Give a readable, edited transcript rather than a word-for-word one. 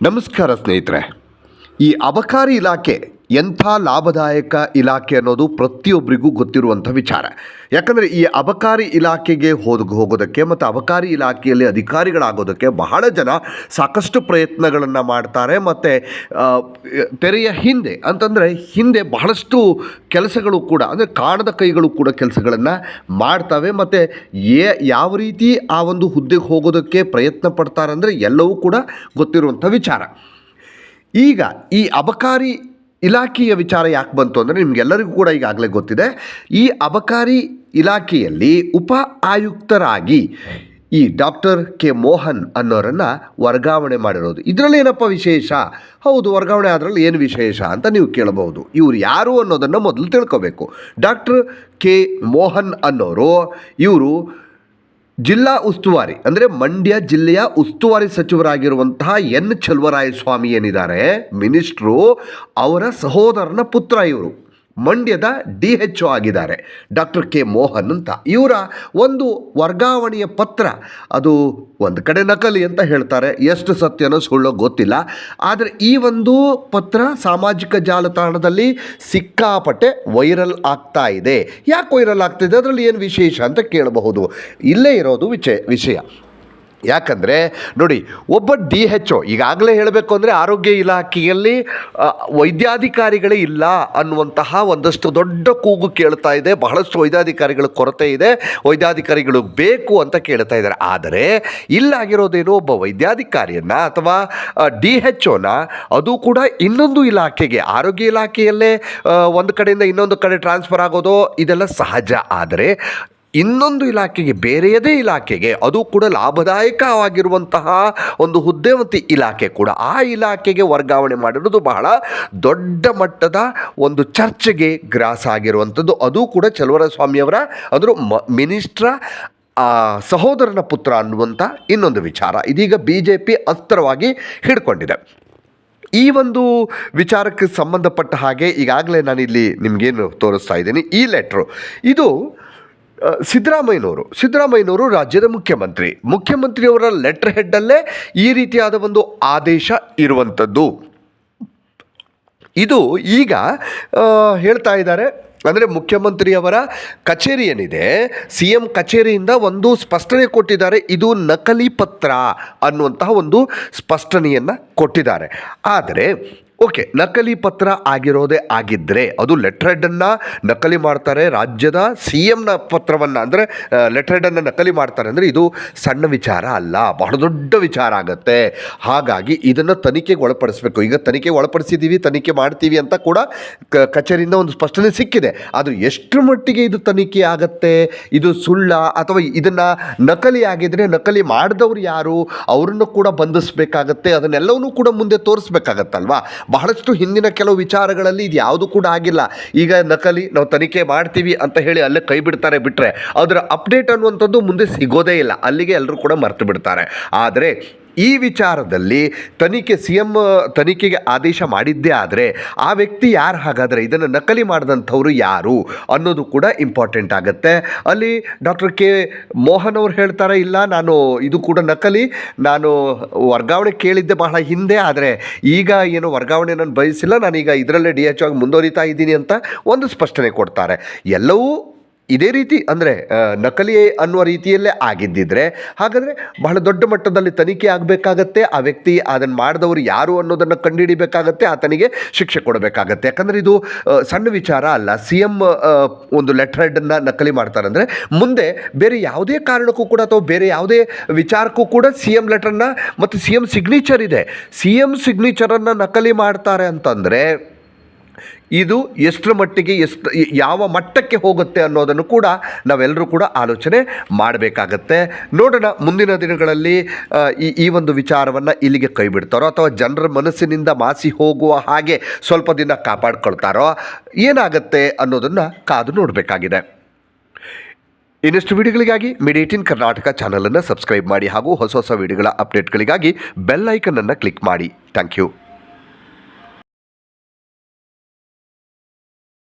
ನಮಸ್ಕಾರ ಸ್ನೇಹಿತರೆ. ಈ ಅಬಕಾರಿ ಇಲಾಖೆ ಎಂಥ ಲಾಭದಾಯಕ ಇಲಾಖೆ ಅನ್ನೋದು ಪ್ರತಿಯೊಬ್ಬರಿಗೂ ಗೊತ್ತಿರುವಂಥ ವಿಚಾರ. ಯಾಕಂದರೆ ಈ ಅಬಕಾರಿ ಇಲಾಖೆಗೆ ಹೋಗೋದಕ್ಕೆ ಮತ್ತು ಅಬಕಾರಿ ಇಲಾಖೆಯಲ್ಲಿ ಅಧಿಕಾರಿಗಳಾಗೋದಕ್ಕೆ ಬಹಳ ಜನ ಸಾಕಷ್ಟು ಪ್ರಯತ್ನಗಳನ್ನು ಮಾಡ್ತಾರೆ. ಮತ್ತು ತೆರೆಯ ಹಿಂದೆ ಬಹಳಷ್ಟು ಕೆಲಸಗಳು ಕೂಡ, ಅಂದರೆ ಕಾಣದ ಕೈಗಳು ಕೂಡ ಕೆಲಸಗಳನ್ನು ಮಾಡ್ತವೆ. ಮತ್ತು ಯಾವ ರೀತಿ ಆ ಒಂದು ಹುದ್ದೆಗೆ ಹೋಗೋದಕ್ಕೆ ಪ್ರಯತ್ನ ಪಡ್ತಾರೆ ಅಂದರೆ ಎಲ್ಲವೂ ಕೂಡ ಗೊತ್ತಿರುವಂಥ ವಿಚಾರ. ಈಗ ಈ ಅಬಕಾರಿ ಇಲಾಖೆಯ ವಿಚಾರ ಯಾಕೆ ಬಂತು ಅಂದರೆ ನಿಮಗೆಲ್ಲರಿಗೂ ಕೂಡ ಈಗಾಗಲೇ ಗೊತ್ತಿದೆ. ಈ ಅಬಕಾರಿ ಇಲಾಖೆಯಲ್ಲಿ ಉಪ ಆಯುಕ್ತರಾಗಿ ಈ ಡಾಕ್ಟರ್ ಕೆ ಮೋಹನ್ ಅನ್ನೋರನ್ನು ವರ್ಗಾವಣೆ ಮಾಡಿರೋದು. ಇದರಲ್ಲಿ ಏನಪ್ಪ ವಿಶೇಷ? ಹೌದು, ವರ್ಗಾವಣೆ ಅದರಲ್ಲಿ ಏನು ವಿಶೇಷ ಅಂತ ನೀವು ಕೇಳಬಹುದು. ಇವರು ಯಾರು ಅನ್ನೋದನ್ನು ಮೊದಲು ತಿಳ್ಕೋಬೇಕು. ಡಾಕ್ಟರ್ ಕೆ ಮೋಹನ್ ಅನ್ನೋರು ಇವರು ಜಿಲ್ಲಾ ಉಸ್ತುವಾರಿ, ಅಂದರೆ ಮಂಡ್ಯ ಜಿಲ್ಲೆಯ ಉಸ್ತುವಾರಿ ಸಚಿವರಾಗಿರುವಂತಹ ಎನ್ ಚಲುವರಾಯಸ್ವಾಮಿ ಏನಿದ್ದಾರೆ ಮಿನಿಸ್ಟ್ರು, ಅವರ ಸಹೋದರನ ಪುತ್ರ ಇವರು. ಮಂಡ್ಯದ DHO ಆಗಿದ್ದಾರೆ ಡಾಕ್ಟರ್ ಕೆ ಮೋಹನ್ ಅಂತ. ಇವರ ಒಂದು ವರ್ಗಾವಣೆಯ ಪತ್ರ ಅದು ಒಂದು ಕಡೆ ನಕಲಿ ಅಂತ ಹೇಳ್ತಾರೆ, ಎಷ್ಟು ಸತ್ಯನೋ ಸುಳ್ಳೋ ಗೊತ್ತಿಲ್ಲ. ಆದರೆ ಈ ಒಂದು ಪತ್ರ ಸಾಮಾಜಿಕ ಜಾಲತಾಣದಲ್ಲಿ ಸಿಕ್ಕಾಪಟ್ಟೆ ವೈರಲ್ ಆಗ್ತಾ ಇದೆ. ಯಾಕೆ ವೈರಲ್ ಆಗ್ತಾಯಿದೆ, ಅದರಲ್ಲಿ ಏನು ವಿಶೇಷ ಅಂತ ಕೇಳಬಹುದು. ಇಲ್ಲೇ ಇರೋದು ವಿಷಯ. ಯಾಕಂದರೆ ನೋಡಿ, ಒಬ್ಬ DHO, ಈಗಾಗಲೇ ಹೇಳಬೇಕು ಅಂದರೆ ಆರೋಗ್ಯ ಇಲಾಖೆಯಲ್ಲಿ ವೈದ್ಯಾಧಿಕಾರಿಗಳೇ ಇಲ್ಲ ಅನ್ನುವಂತಹ ಒಂದಷ್ಟು ದೊಡ್ಡ ಕೂಗು ಕೇಳ್ತಾ ಇದೆ. ಬಹಳಷ್ಟು ವೈದ್ಯಾಧಿಕಾರಿಗಳ ಕೊರತೆ ಇದೆ, ವೈದ್ಯಾಧಿಕಾರಿಗಳು ಬೇಕು ಅಂತ ಕೇಳ್ತಾ ಇದ್ದಾರೆ. ಆದರೆ ಇಲ್ಲಾಗಿರೋದೇನು, ಒಬ್ಬ ವೈದ್ಯಾಧಿಕಾರಿಯನ್ನು ಅಥವಾ DHOನ ಅದು ಕೂಡ ಇನ್ನೊಂದು ಇಲಾಖೆಗೆ, ಆರೋಗ್ಯ ಇಲಾಖೆಯಲ್ಲೇ ಒಂದು ಕಡೆಯಿಂದ ಇನ್ನೊಂದು ಕಡೆ ಟ್ರಾನ್ಸ್ಫರ್ ಆಗೋದು ಇದೆಲ್ಲ ಸಹಜ. ಆದರೆ ಇನ್ನೊಂದು ಇಲಾಖೆಗೆ, ಬೇರೆಯದೇ ಇಲಾಖೆಗೆ, ಅದು ಕೂಡ ಲಾಭದಾಯಕವಾಗಿರುವಂತಹ ಒಂದು ಹುದ್ದೆ ಮತ್ತು ಇಲಾಖೆ ಕೂಡ, ಆ ಇಲಾಖೆಗೆ ವರ್ಗಾವಣೆ ಮಾಡಿರೋದು ಬಹಳ ದೊಡ್ಡ ಮಟ್ಟದ ಒಂದು ಚರ್ಚೆಗೆ ಗ್ರಾಸ ಆಗಿರುವಂಥದ್ದು. ಅದು ಕೂಡ ಚಲುವರಾಯಸ್ವಾಮಿಯವರ ಅಂದರೂ ಮಿನಿಸ್ಟ್ರ ಸಹೋದರನ ಪುತ್ರ ಅನ್ನುವಂಥ ಇನ್ನೊಂದು ವಿಚಾರ ಇದೀಗ BJP ಅಸ್ತ್ರವಾಗಿ ಹಿಡ್ಕೊಂಡಿದೆ. ಈ ಒಂದು ವಿಚಾರಕ್ಕೆ ಸಂಬಂಧಪಟ್ಟ ಹಾಗೆ ಈಗಾಗಲೇ ನಾನಿಲ್ಲಿ ನಿಮಗೇನು ತೋರಿಸ್ತಾ ಇದ್ದೀನಿ, ಈ ಲೆಟ್ರು ಇದು ಸಿದ್ದರಾಮಯ್ಯನವರು ರಾಜ್ಯದ ಮುಖ್ಯಮಂತ್ರಿಯವರ ಲೆಟರ್ ಹೆಡ್ಡಲ್ಲೇ ಈ ರೀತಿಯಾದ ಒಂದು ಆದೇಶ ಇರುವಂಥದ್ದು. ಇದು ಈಗ ಹೇಳ್ತಾ ಇದ್ದಾರೆ, ಅಂದರೆ ಮುಖ್ಯಮಂತ್ರಿಯವರ ಕಚೇರಿ ಏನಿದೆ, CM ಕಚೇರಿಯಿಂದ ಒಂದು ಸ್ಪಷ್ಟನೆ ಕೊಟ್ಟಿದ್ದಾರೆ. ಇದು ನಕಲಿ ಪತ್ರ ಅನ್ನುವಂತಹ ಒಂದು ಸ್ಪಷ್ಟನೆಯನ್ನು ಕೊಟ್ಟಿದ್ದಾರೆ. ಆದರೆ ಓಕೆ, ನಕಲಿ ಪತ್ರ ಆಗಿರೋದೇ ಆಗಿದ್ದರೆ, ಅದು ಲೆಟರ್ ಹೆಡನ್ನು ನಕಲಿ ಮಾಡ್ತಾರೆ, ರಾಜ್ಯದ CMನ ಪತ್ರವನ್ನು ಅಂದರೆ ಲೆಟರ್ ಹೆಡನ್ನು ನಕಲಿ ಮಾಡ್ತಾರೆ ಅಂದರೆ ಇದು ಸಣ್ಣ ವಿಚಾರ ಅಲ್ಲ, ಬಹಳ ದೊಡ್ಡ ವಿಚಾರ ಆಗುತ್ತೆ. ಹಾಗಾಗಿ ಇದನ್ನು ತನಿಖೆಗೆ ಒಳಪಡಿಸಬೇಕು. ಈಗ ತನಿಖೆಗೆ ಒಳಪಡಿಸಿದ್ದೀವಿ, ತನಿಖೆ ಮಾಡ್ತೀವಿ ಅಂತ ಕೂಡ ಕಚೇರಿಯಿಂದ ಒಂದು ಸ್ಪಷ್ಟನೆ ಸಿಕ್ಕಿದೆ. ಅದು ಎಷ್ಟು ಮಟ್ಟಿಗೆ ಇದು ತನಿಖೆ ಆಗುತ್ತೆ, ಇದು ಸುಳ್ಳ ಅಥವಾ ಇದನ್ನು ನಕಲಿ ಆಗಿದ್ದರೆ ನಕಲಿ ಮಾಡಿದವರು ಯಾರು, ಅವರನ್ನು ಕೂಡ ಬಂಧಿಸಬೇಕಾಗತ್ತೆ. ಅದನ್ನೆಲ್ಲವನ್ನೂ ಕೂಡ ಮುಂದೆ ತೋರಿಸ್ಬೇಕಾಗತ್ತಲ್ವಾ. ಬಹಳಷ್ಟು ಹಿಂದಿನ ಕೆಲವು ವಿಚಾರಗಳಲ್ಲಿ ಇದು ಯಾವುದು ಕೂಡ ಆಗಿಲ್ಲ. ಈಗ ನಕಲಿ ನಾವು ತನಿಖೆ ಮಾಡ್ತೀವಿ ಅಂತ ಹೇಳಿ ಅಲ್ಲೇ ಕೈ ಬಿಡ್ತಾರೆ, ಬಿಟ್ಟರೆ ಅದರ ಅಪ್ಡೇಟ್ ಅನ್ನುವಂಥದ್ದು ಮುಂದೆ ಸಿಗೋದೇ ಇಲ್ಲ, ಅಲ್ಲಿಗೆ ಎಲ್ಲರೂ ಕೂಡ ಮರೆತು ಬಿಡ್ತಾರೆ. ಆದರೆ ಈ ವಿಚಾರದಲ್ಲಿ CM ತನಿಖೆಗೆ ಆದೇಶ ಮಾಡಿದ್ದೇ ಆದರೆ ಆ ವ್ಯಕ್ತಿ ಯಾರು, ಹಾಗಾದರೆ ಇದನ್ನು ನಕಲಿ ಮಾಡಿದಂಥವ್ರು ಯಾರು ಅನ್ನೋದು ಕೂಡ ಇಂಪಾರ್ಟೆಂಟ್ ಆಗುತ್ತೆ. ಅಲ್ಲಿ ಡಾಕ್ಟರ್ ಕೆ ಮೋಹನ್ ಅವರು ಹೇಳ್ತಾರೆ, ಇಲ್ಲ ನಾನು ಇದು ಕೂಡ ನಕಲಿ, ನಾನು ವರ್ಗಾವಣೆ ಕೇಳಿದ್ದೆ ಬಹಳ ಹಿಂದೆ, ಆದರೆ ಈಗ ಏನು ವರ್ಗಾವಣೆ ನಾನು ಬಯಸಿಲ್ಲ, ನಾನೀಗ ಇದರಲ್ಲೇ DHO ಆಗಿ ಮುಂದುವರಿತಾ ಇದ್ದೀನಿ ಅಂತ ಒಂದು ಸ್ಪಷ್ಟನೆ ಕೊಡ್ತಾರೆ. ಎಲ್ಲವೂ ಇದೇ ರೀತಿ ಅಂದರೆ ನಕಲಿ ಅನ್ನುವ ರೀತಿಯಲ್ಲೇ ಆಗಿದ್ದಿದ್ರೆ ಹಾಗಾದರೆ ಬಹಳ ದೊಡ್ಡ ಮಟ್ಟದಲ್ಲಿ ತನಿಖೆ ಆಗಬೇಕಾಗತ್ತೆ. ಆ ವ್ಯಕ್ತಿ ಅದನ್ನು ಮಾಡಿದವರು ಯಾರು ಅನ್ನೋದನ್ನು ಕಂಡುಹಿಡಿಬೇಕಾಗತ್ತೆ, ಆತನಿಗೆ ಶಿಕ್ಷೆ ಕೊಡಬೇಕಾಗತ್ತೆ. ಯಾಕಂದರೆ ಇದು ಸಣ್ಣ ವಿಚಾರ ಅಲ್ಲ. CM ಒಂದು ಲೆಟರ್ ಹೆಡನ್ನು ನಕಲಿ ಮಾಡ್ತಾರೆ ಅಂದರೆ ಮುಂದೆ ಬೇರೆ ಯಾವುದೇ ಕಾರಣಕ್ಕೂ ಕೂಡ ಅಥವಾ ಬೇರೆ ಯಾವುದೇ ವಿಚಾರಕ್ಕೂ ಕೂಡ CM ಲೆಟ್ರನ್ನು ಮತ್ತು CM ಸಿಗ್ನೇಚರ್ ಇದೆ, CM ಸಿಗ್ನೇಚರನ್ನು ನಕಲಿ ಮಾಡ್ತಾರೆ ಅಂತಂದರೆ ಇದು ಎಷ್ಟರ ಮಟ್ಟಿಗೆ ಯಾವ ಮಟ್ಟಕ್ಕೆ ಹೋಗುತ್ತೆ ಅನ್ನೋದನ್ನು ಕೂಡ ನಾವೆಲ್ಲರೂ ಕೂಡ ಆಲೋಚನೆ ಮಾಡಬೇಕಾಗತ್ತೆ. ನೋಡೋಣ ಮುಂದಿನ ದಿನಗಳಲ್ಲಿ ಈ ಒಂದು ವಿಚಾರವನ್ನು ಇಲ್ಲಿಗೆ ಕೈ ಬಿಡ್ತಾರೋ ಅಥವಾ ಜನರ ಮನಸ್ಸಿನಿಂದ ಮಾಸಿ ಹೋಗುವ ಹಾಗೆ ಸ್ವಲ್ಪ ದಿನ ಕಾಪಾಡ್ಕೊಳ್ತಾರೋ, ಏನಾಗುತ್ತೆ ಅನ್ನೋದನ್ನು ಕಾದು ನೋಡಬೇಕಾಗಿದೆ. ಇನ್ನಷ್ಟು ವಿಡಿಯೋಗಳಿಗಾಗಿ ಮೀಡಿಯಾ18 ಕರ್ನಾಟಕ ಚಾನಲನ್ನು ಸಬ್ಸ್ಕ್ರೈಬ್ ಮಾಡಿ ಹಾಗೂ ಹೊಸ ವಿಡಿಯೋಗಳ ಅಪ್ಡೇಟ್ಗಳಿಗಾಗಿ ಬೆಲ್ ಐಕನನ್ನು ಕ್ಲಿಕ್ ಮಾಡಿ. Thank you.